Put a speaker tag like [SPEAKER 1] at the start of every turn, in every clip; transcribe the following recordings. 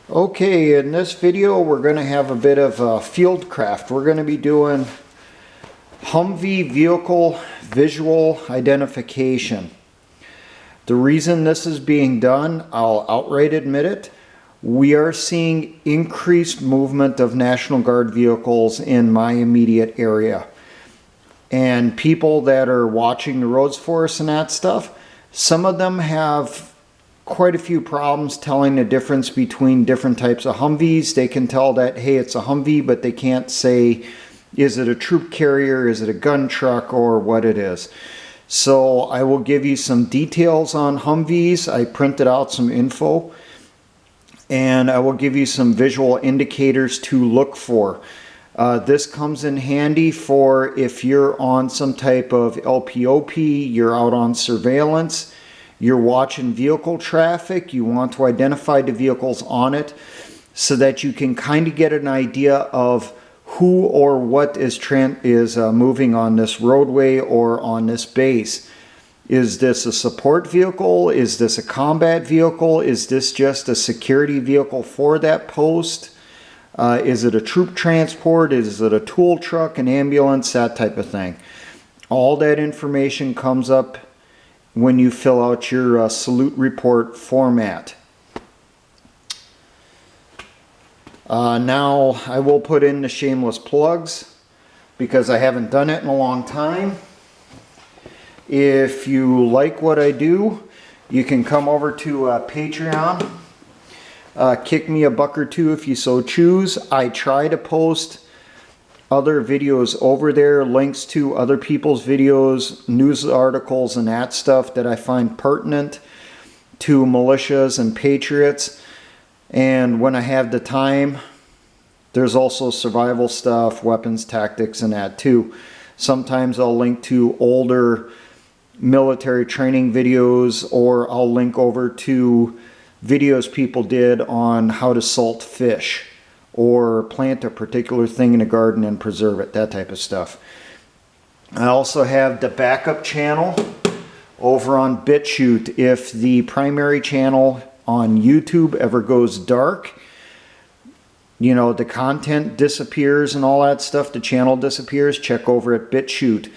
[SPEAKER 1] Okay, in this video we're going to have a bit of Fieldcraft. We're going to be doing Humvee vehicle visual identification. The reason this is being done, I'll outright admit it, we are seeing increased movement of National Guard vehicles in my immediate area. And people that are watching the roads for us and that stuff, some of them have quite a few problems telling the difference between different types of Humvees. They can tell that, hey, it's a Humvee, but they can't say, is it a troop carrier, is it a gun truck, or what it is. So I will give you some details on Humvees. I printed out some info, and I will give you some visual indicators to look for. This comes in handy for if you're on some type of LPOP, you're out on surveillance, you're watching vehicle traffic, you want to identify the vehicles on it so that you can kind of get an idea of who or what is moving on this roadway or on this base. Is this a support vehicle? Is this a combat vehicle? Is this just a security vehicle for that post? Is it a troop transport? Is it a tool truck, an ambulance, that type of thing? All that information comes up when you fill out your salute report format. Now I will put in the shameless plugs because I haven't done it in a long time. If you like what I do, you can come over to Patreon. Kick me $1 or $2 if you so choose. I try to post other videos over there, links to other people's videos, news articles and that stuff that I find pertinent to militias and patriots. And when I have the time, there's also survival stuff, weapons, tactics, and that too. Sometimes I'll link to older military training videos, or I'll link over to videos people did on how to salt fish or plant a particular thing in a garden and preserve it, that type of stuff. I also have the backup channel over on BitChute. If the primary channel on YouTube ever goes dark, you know, the content disappears and all that stuff, the channel disappears, check over at BitChute.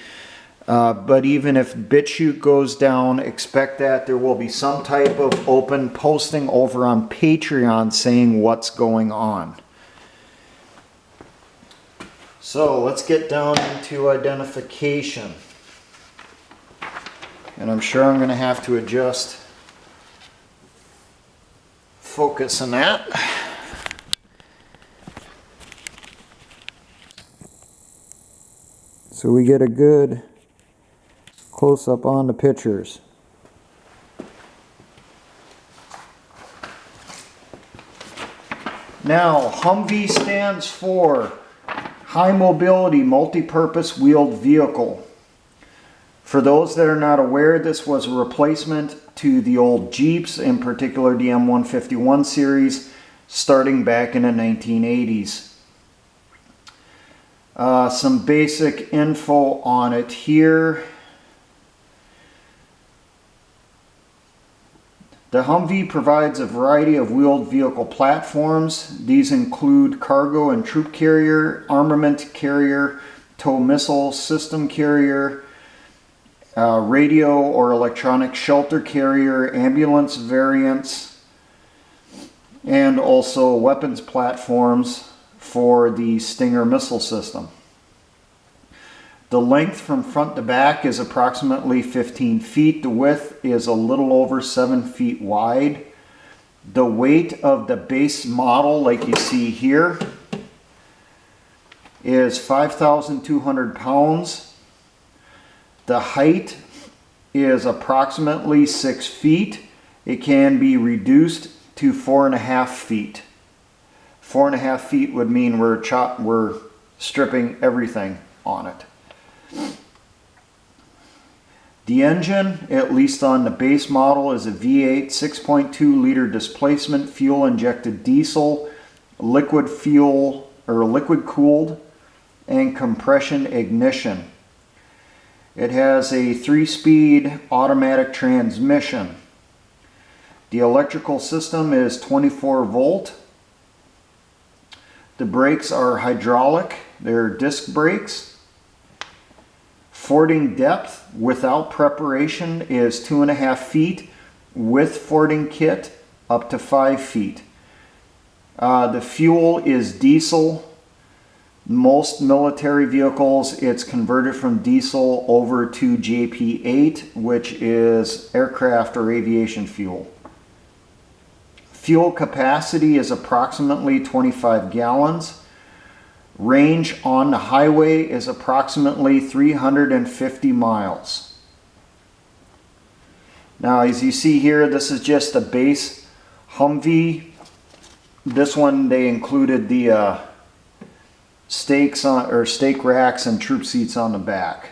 [SPEAKER 1] But even if BitChute goes down, expect that there will be some type of open posting over on Patreon saying what's going on. So let's get down into identification. And I'm sure I'm going to have to adjust focus on that. So we get a good close-up on the pictures. Now, Humvee stands for High Mobility Multi-Purpose Wheeled Vehicle. For those that are not aware, this was a replacement to the old Jeeps, in particular the M151 series, starting back in the 1980s. Some basic info on it here. The Humvee provides a variety of wheeled vehicle platforms. These include cargo and troop carrier, armament carrier, tow missile system carrier, radio or electronic shelter carrier, ambulance variants, and also weapons platforms for the Stinger missile system. The length from front to back is approximately 15 feet. The width is a little over 7 feet wide. The weight of the base model, like you see here, is 5,200 pounds. The height is approximately 6 feet. It can be reduced to 4.5 feet. 4.5 feet would mean we're stripping everything on it. The engine, at least on the base model, is a V8 6.2 liter displacement fuel injected diesel, liquid fuel or liquid cooled, and compression ignition. It has a 3-speed automatic transmission. The electrical system is 24 volt The brakes are hydraulic, they're disc brakes. Fording depth without preparation is 2.5 feet. With fording kit, up to 5 feet. The fuel is diesel. Most military vehicles, it's converted from diesel over to JP8, which is aircraft or aviation fuel. Fuel capacity is approximately 25 gallons. Range on the highway is approximately 350 miles. Now, as you see here, this is just a base Humvee. This one, they included the stake racks and troop seats on the back.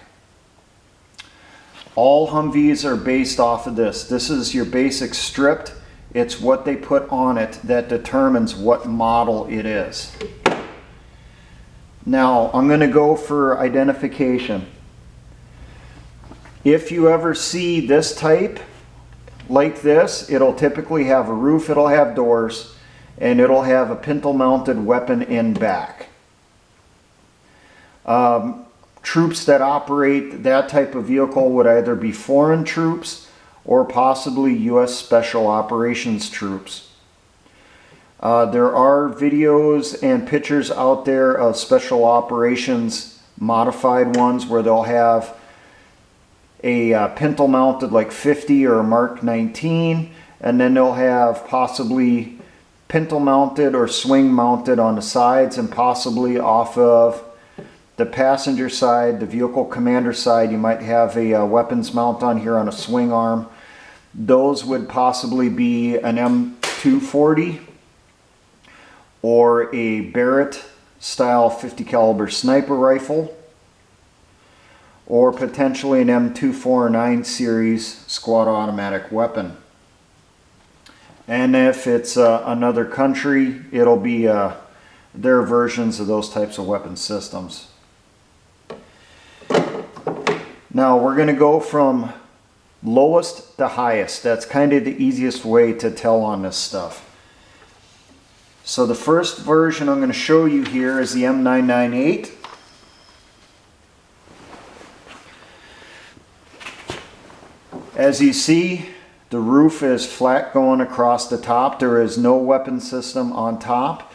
[SPEAKER 1] All Humvees are based off of this. This is your basic stripped. It's what they put on it that determines what model it is. Now, I'm going to go for identification. If you ever see this type, like this, it'll typically have a roof, it'll have doors, and it'll have a pintle-mounted weapon in back. Troops that operate that type of vehicle would either be foreign troops or possibly U.S. Special Operations troops. There are videos and pictures out there of Special Operations modified ones where they'll have a pintle mounted like 50 or a Mark 19, and then they'll have possibly pintle mounted or swing mounted on the sides, and possibly off of the passenger side, the vehicle commander side, you might have a weapons mount on here on a swing arm. Those would possibly be an M240 or a Barrett style 50 caliber sniper rifle, or potentially an M249 series squad automatic weapon. And if it's another country, it'll be their versions of those types of weapon systems. Now we're going to go from lowest to highest. That's kind of the easiest way to tell on this stuff. So the first version I'm going to show you here is the M998. As you see, the roof is flat going across the top. There is no weapon system on top.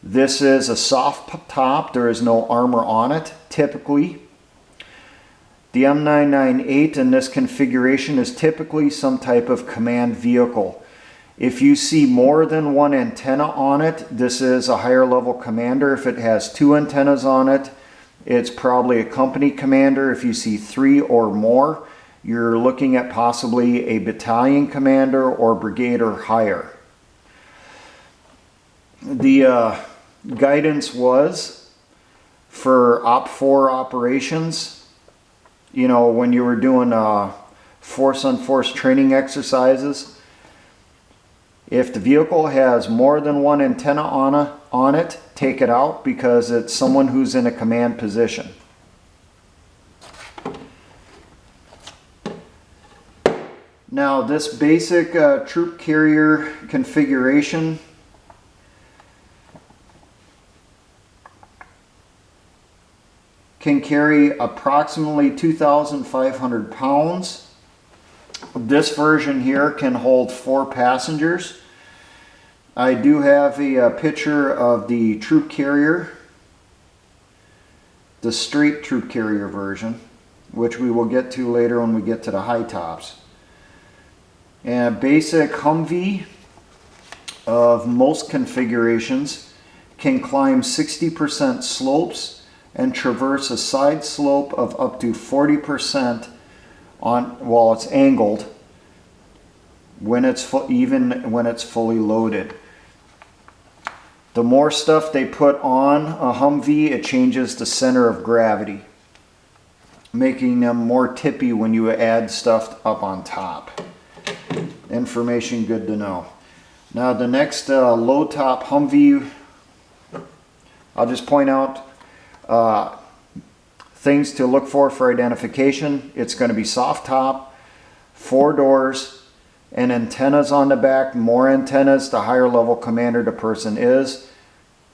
[SPEAKER 1] This is a soft top. There is no armor on it, typically. The M998 in this configuration is typically some type of command vehicle. If you see more than one antenna on it, this is a higher level commander. If it has 2 antennas on it, it's probably a company commander. If you see 3 or more, you're looking at possibly a battalion commander or brigade or higher. The guidance was for Op 4 operations. You know, when you were doing force on force training exercises, if the vehicle has more than one antenna on it, take it out, because it's someone who's in a command position. Now this basic troop carrier configuration can carry approximately 2,500 pounds. This version here can hold 4 passengers. I do have a picture of the troop carrier, the straight troop carrier version, which we will get to later when we get to the high tops. And basic Humvee of most configurations can climb 60% slopes and traverse a side slope of up to 40% while it's angled, even when it's fully loaded. The more stuff they put on a Humvee, it changes the center of gravity, making them more tippy when you add stuff up on top. Information good to know. Now the next low top Humvee, I'll just point out things to look for identification. It's going to be soft top, 4 doors, and antennas on the back. More antennas, the higher level commander the person is.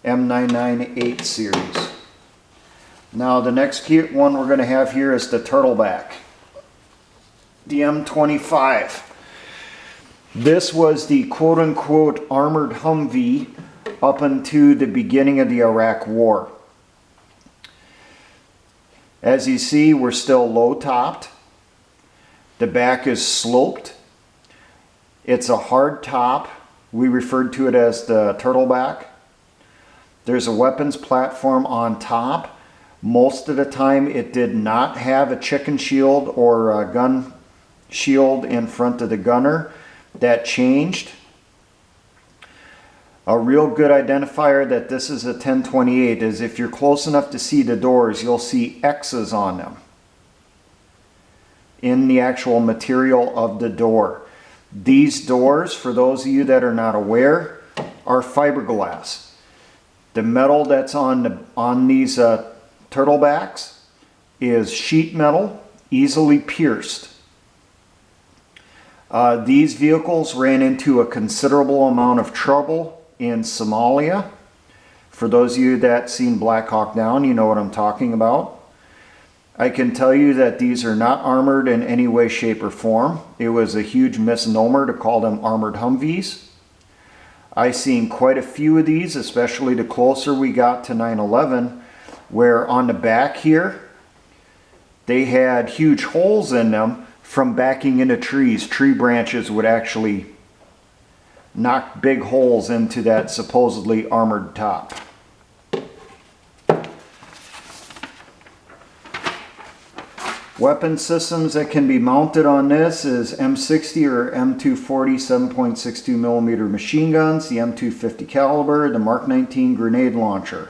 [SPEAKER 1] M998 series. Now the next one we're going to have here is the turtleback, the M25. This was the quote-unquote armored Humvee up until the beginning of the Iraq War. As you see, we're still low-topped. The back is sloped. It's a hard top. We referred to it as the turtleback. There's a weapons platform on top. Most of the time it did not have a chicken shield or a gun shield in front of the gunner. That changed. A real good identifier that this is a 1028 is if you're close enough to see the doors, you'll see X's on them in the actual material of the door. These doors, for those of you that are not aware, are fiberglass. The metal that's on these turtlebacks is sheet metal, easily pierced. These vehicles ran into a considerable amount of trouble in Somalia. For those of you that seen Black Hawk Down, you know what I'm talking about. I can tell you that these are not armored in any way, shape, or form. It was a huge misnomer to call them armored Humvees. I've seen quite a few of these, especially the closer we got to 9/11, where on the back here, they had huge holes in them from backing into trees. Tree branches would actually knock big holes into that supposedly armored top. Weapon systems that can be mounted on this is M60 or M240 7.62 millimeter machine guns, the M250 caliber, the Mark 19 grenade launcher.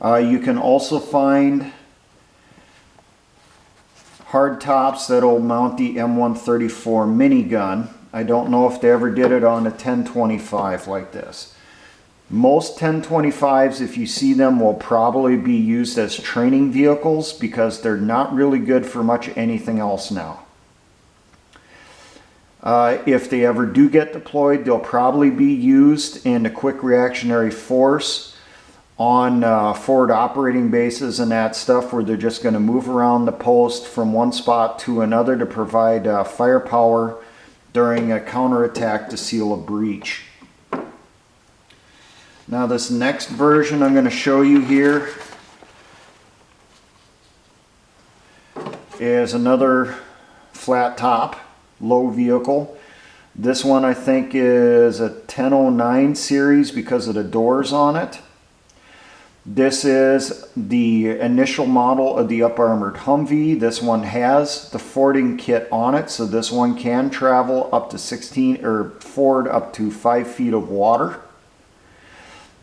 [SPEAKER 1] You can also find hard tops that'll mount the M134 minigun. I don't know if they ever did it on a 1025 like this. Most 1025s, if you see them, will probably be used as training vehicles because they're not really good for much anything else now. If they ever do get deployed, they'll probably be used in a quick reactionary force on forward operating bases and that stuff, where they're just going to move around the post from one spot to another to provide firepower during a counterattack to seal a breach. Now this next version I'm going to show you here is another flat top, low vehicle. This one I think is a 1009 series because of the doors on it. This is the initial model of the up-armored Humvee. This one has the fording kit on it, so this one can travel up to 16 or ford up to 5 feet of water.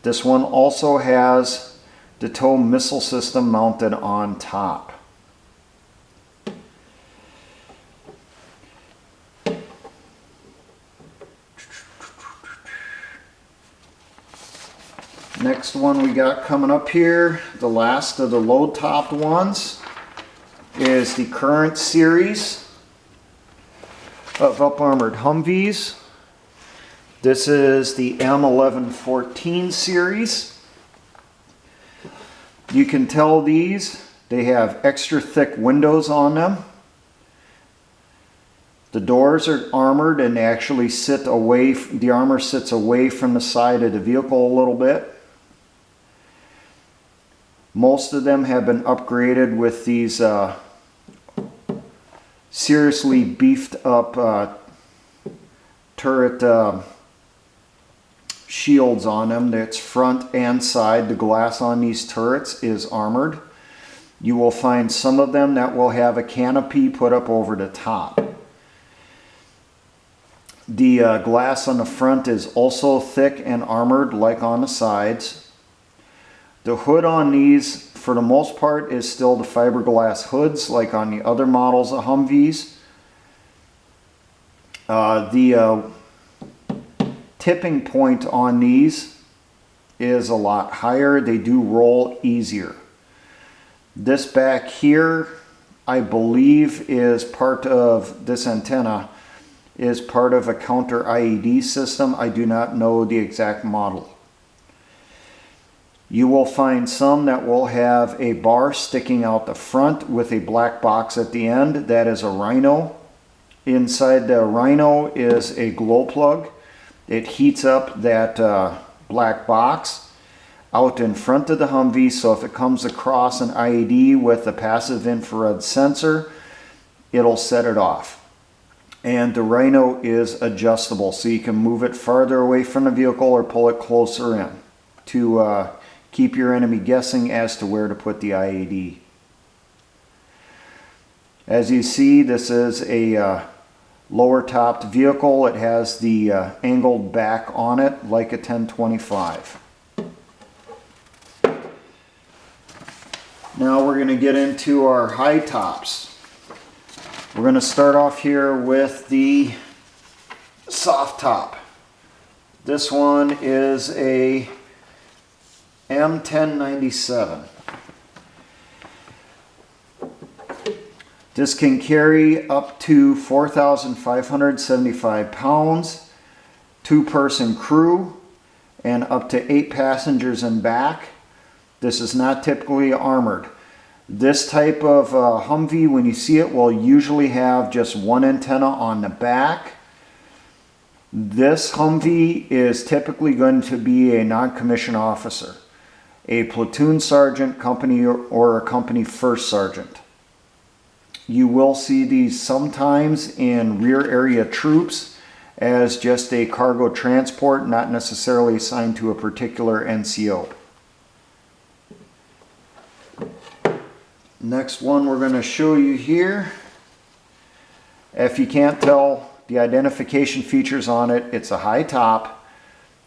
[SPEAKER 1] This one also has the tow missile system mounted on top. Next one we got coming up here, the last of the low-topped ones, is the current series of up-armored Humvees. This is the M1114 series. You can tell these, they have extra thick windows on them. The doors are armored and they actually sit away, the armor sits away from the side of the vehicle a little bit. Most of them have been upgraded with these seriously beefed up turret shields on them. That's front and side. The glass on these turrets is armored. You will find some of them that will have a canopy put up over the top. The glass on the front is also thick and armored like on the sides. The hood on these, for the most part, is still the fiberglass hoods like on the other models of Humvees. The tipping point on these is a lot higher. They do roll easier. This back here, I believe, is part of this antenna, is part of a counter IED system. I do not know the exact model. You will find some that will have a bar sticking out the front with a black box at the end. That is a Rhino. Inside the Rhino is a glow plug. It heats up that black box out in front of the Humvee, so if it comes across an IED with a passive infrared sensor, it'll set it off. And the Rhino is adjustable, so you can move it farther away from the vehicle or pull it closer in to keep your enemy guessing as to where to put the IED. As you see, this is a lower topped vehicle. It has the angled back on it like a 1025. Now we're going to get into our high tops. We're going to start off here with the soft top. This one is a M1097. This can carry up to 4,575 pounds, 2-person crew, and up to 8 passengers in back. This is not typically armored. This type of Humvee, when you see it, will usually have just one antenna on the back. This Humvee is typically going to be a non-commissioned officer, a platoon sergeant, company, or a company first sergeant. You will see these sometimes in rear area troops as just a cargo transport, not necessarily assigned to a particular NCO. Next one we're going to show you here. If you can't tell the identification features on it, it's a high top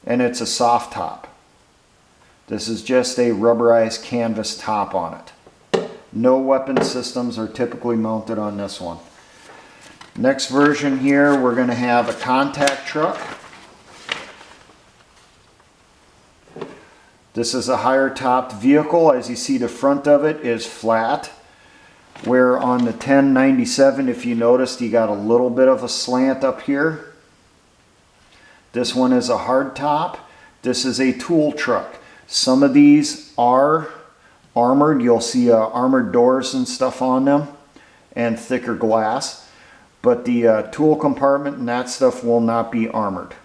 [SPEAKER 1] and it's a soft top. This is just a rubberized canvas top on it. No weapon systems are typically mounted on this one. Next version here, we're going to have a contact truck. This is a higher topped vehicle. As you see, the front of it is flat, where on the 1097, if you noticed, you got a little bit of a slant up here. This one is a hard top. This is a tool truck. Some of these are armored. You'll see armored doors and stuff on them and thicker glass, but the tool compartment and that stuff will not be armored.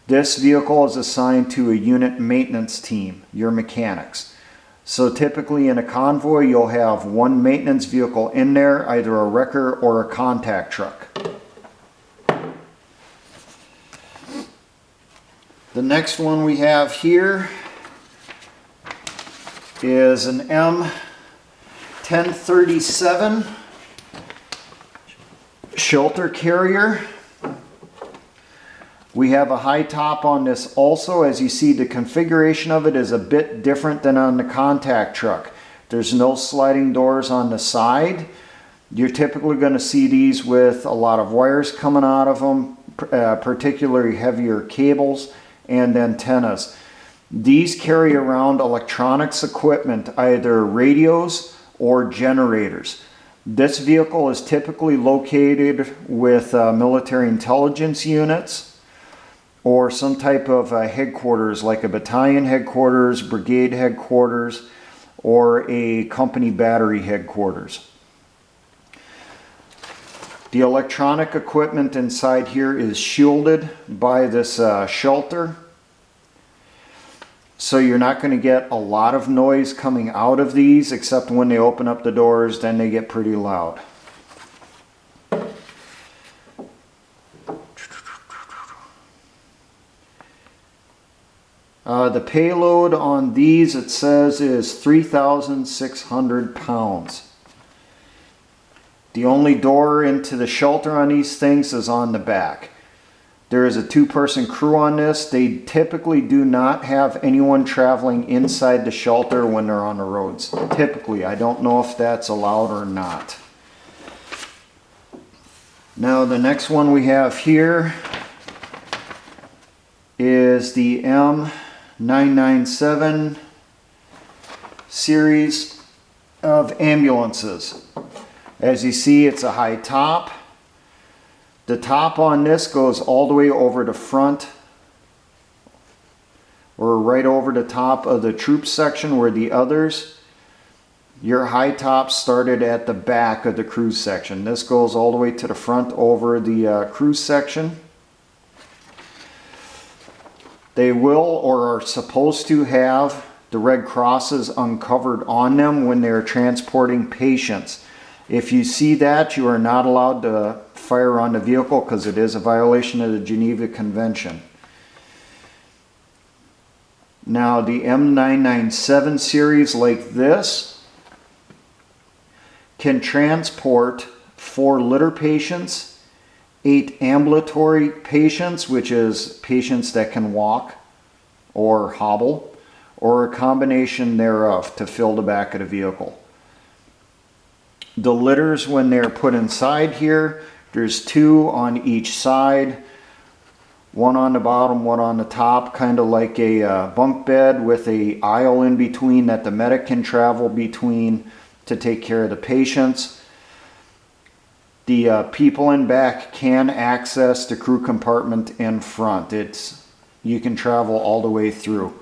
[SPEAKER 1] This vehicle is assigned to a unit maintenance team, your mechanics. So typically in a convoy you'll have one maintenance vehicle in there, either a wrecker or a contact truck. The next one we have here is an M1037 shelter carrier. We have a high top on this also. As you see, the configuration of it is a bit different than on the contact truck. There's no sliding doors on the side. You're typically going to see these with a lot of wires coming out of them, particularly heavier cables and antennas. These carry around electronics equipment, either radios or generators. This vehicle is typically located with military intelligence units or some type of headquarters, like a battalion headquarters, brigade headquarters, or a company battery headquarters. The electronic equipment inside here is shielded by this shelter. So you're not going to get a lot of noise coming out of these, except when they open up the doors, then they get pretty loud. The payload on these, it says, is 3,600 pounds. The only door into the shelter on these things is on the back. There is a 2-person crew on this. They typically do not have anyone traveling inside the shelter when they're on the roads. Typically, I don't know if that's allowed or not. Now the next one we have here is the M997 series of ambulances. As you see, it's a high top. The top on this goes all the way over the front or right over the top of the troop section where the others, your high tops started at the back of the cruise section. This goes all the way to the front over the cruise section. They will or are supposed to have the red crosses uncovered on them when they're transporting patients. If you see that, you are not allowed to fire on the vehicle because it is a violation of the Geneva Convention. Now the M997 series like this can transport 4 litter patients, 8 ambulatory patients, which is patients that can walk or hobble, or a combination thereof to fill the back of the vehicle. The litters, when they're put inside here, there's 2 on each side. One on the bottom, one on the top, kind of like a bunk bed with a aisle in between that the medic can travel between to take care of the patients. The people in back can access the crew compartment in front. You can travel all the way through.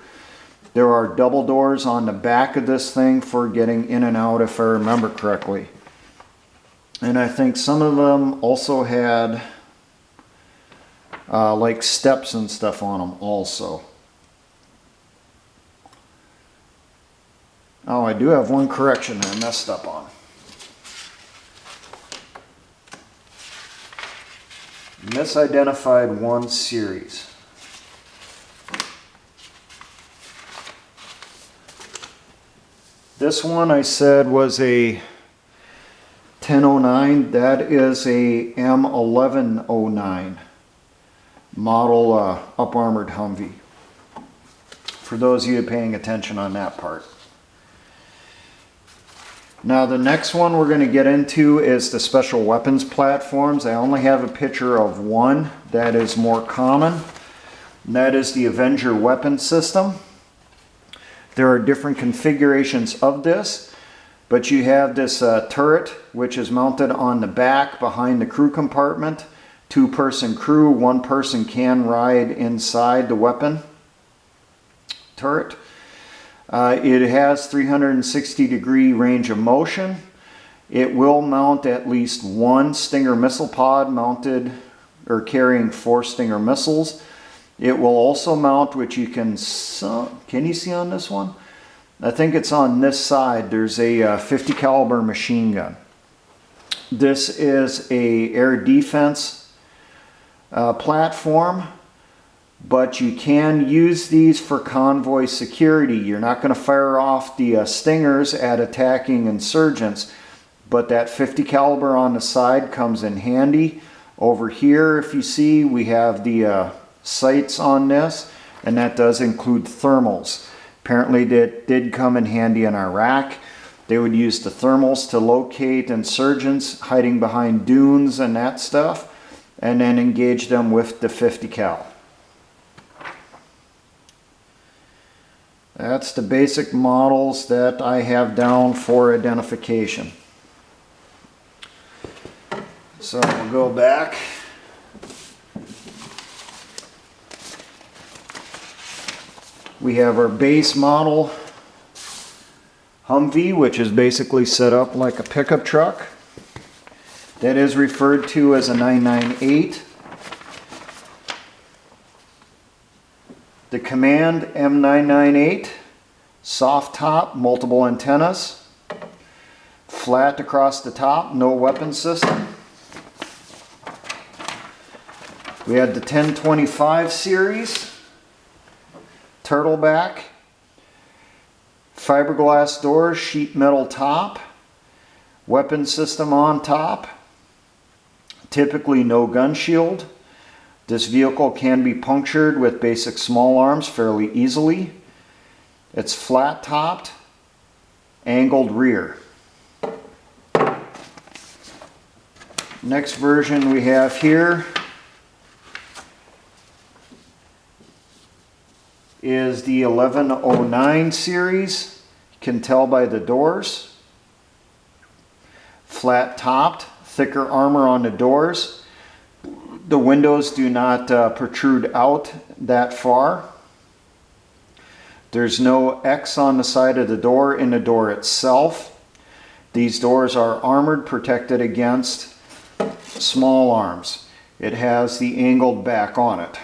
[SPEAKER 1] There are double doors on the back of this thing for getting in and out, if I remember correctly. And I think some of them also had like steps and stuff on them also. Oh, I do have one correction I messed up on. Misidentified one series. This one I said was a 1009. That is a M1109 model up armored Humvee. For those of you paying attention on that part. Now the next one we're going to get into is the special weapons platforms. I only have a picture of one that is more common, and that is the Avenger weapon system. There are different configurations of this, but you have this turret which is mounted on the back behind the crew compartment. 2-person crew, 1 person can ride inside the weapon turret. It has 360-degree range of motion. It will mount at least 1 Stinger missile pod mounted or carrying 4 Stinger missiles. It will also mount, which you can you see on this one? I think it's on this side. There's a 50 caliber machine gun. This is a air defense platform, but you can use these for convoy security. You're not going to fire off the Stingers at attacking insurgents, but that 50 caliber on the side comes in handy. Over here, if you see, we have the sights on this, and that does include thermals. Apparently that did come in handy in Iraq. They would use the thermals to locate insurgents hiding behind dunes and that stuff, and then engage them with the 50 cal. That's the basic models that I have down for identification. So we'll go back. We have our base model Humvee, which is basically set up like a pickup truck. That is referred to as a 998. The Command M998, soft top, multiple antennas, flat across the top, no weapon system. We had the 1025 series, turtleback, fiberglass doors, sheet metal top, weapon system on top, typically no gun shield. This vehicle can be punctured with basic small arms fairly easily. It's flat topped, angled rear. Next version we have here is the 1109 series. You can tell by the doors. Flat topped, thicker armor on the doors. The windows do not protrude out that far. There's no X on the side of the door in the door itself. These doors are armored, protected against small arms. It has the angled back on it.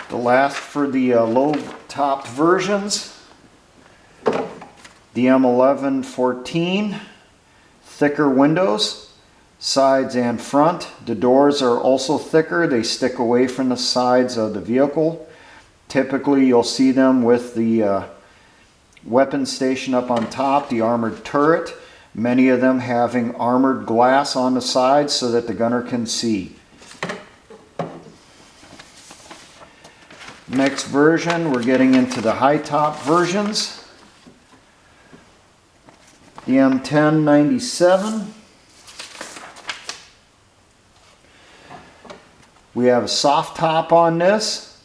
[SPEAKER 1] The last for the low-topped versions, the M1114, thicker windows, sides and front. The doors are also thicker. They stick away from the sides of the vehicle. Typically you'll see them with the weapon station up on top, the armored turret, many of them having armored glass on the sides so that the gunner can see. Next version, we're getting into the high top versions. The M1097. We have a soft top on this,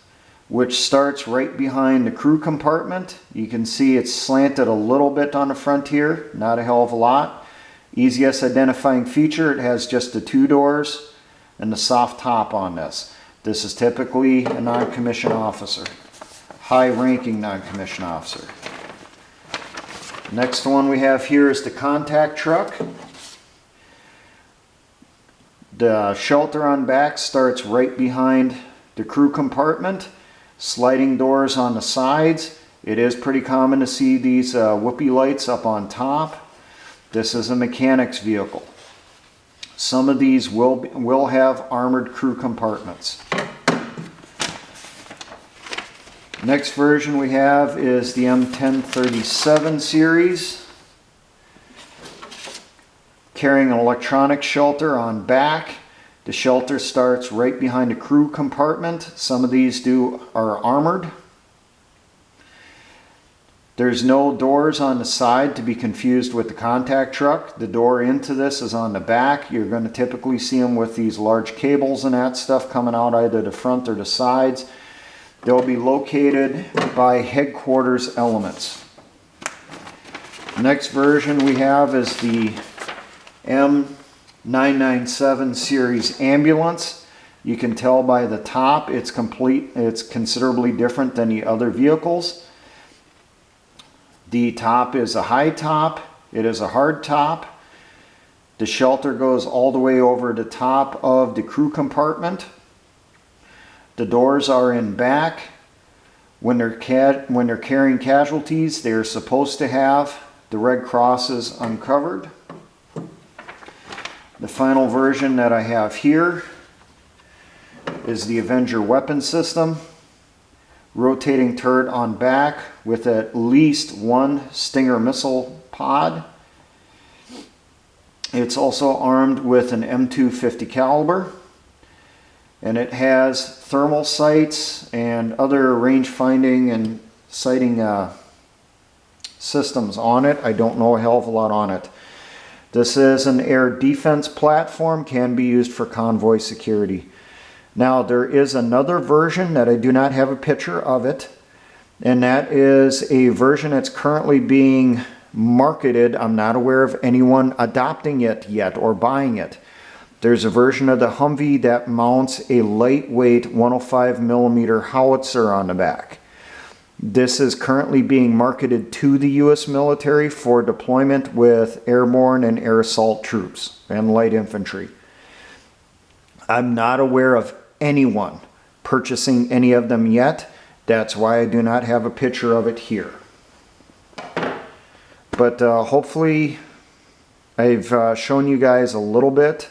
[SPEAKER 1] which starts right behind the crew compartment. You can see it's slanted a little bit on the front here, not a hell of a lot. Easiest identifying feature, it has just the 2 doors and the soft top on this. This is typically a non-commissioned officer, high-ranking non-commissioned officer. Next one we have here is the contact truck. The shelter on back starts right behind the crew compartment. Sliding doors on the sides. It is pretty common to see these whoopee lights up on top. This is a mechanic's vehicle. Some of these will have armored crew compartments. Next version we have is the M1037 series, carrying an electronic shelter on back. The shelter starts right behind the crew compartment. Some of these are armored. There's no doors on the side to be confused with the contact truck. The door into this is on the back. You're going to typically see them with these large cables and that stuff coming out either the front or the sides. They'll be located by headquarters elements. Next version we have is the M997 series ambulance. You can tell by the top it's considerably different than the other vehicles. The top is a high top. It is a hard top. The shelter goes all the way over the top of the crew compartment. The doors are in back. When they're carrying casualties, they're supposed to have the red crosses uncovered. The final version that I have here is the Avenger weapon system. Rotating turret on back with at least 1 Stinger missile pod. It's also armed with an M250 caliber. And it has thermal sights and other range finding and sighting systems on it. I don't know a hell of a lot on it. This is an air defense platform, can be used for convoy security. Now there is another version that I do not have a picture of it, and that is a version that's currently being marketed. I'm not aware of anyone adopting it yet or buying it. There's a version of the Humvee that mounts a lightweight 105mm howitzer on the back. This is currently being marketed to the U.S. military for deployment with airborne and air assault troops and light infantry. I'm not aware of anyone purchasing any of them yet. That's why I do not have a picture of it here. But hopefully I've shown you guys a little bit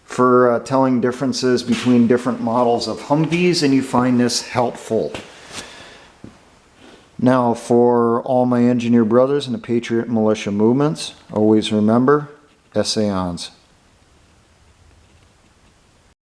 [SPEAKER 1] for telling differences between different models of Humvees, and you find this helpful. Now, for all my engineer brothers in the Patriot Militia movements, always remember, essayons.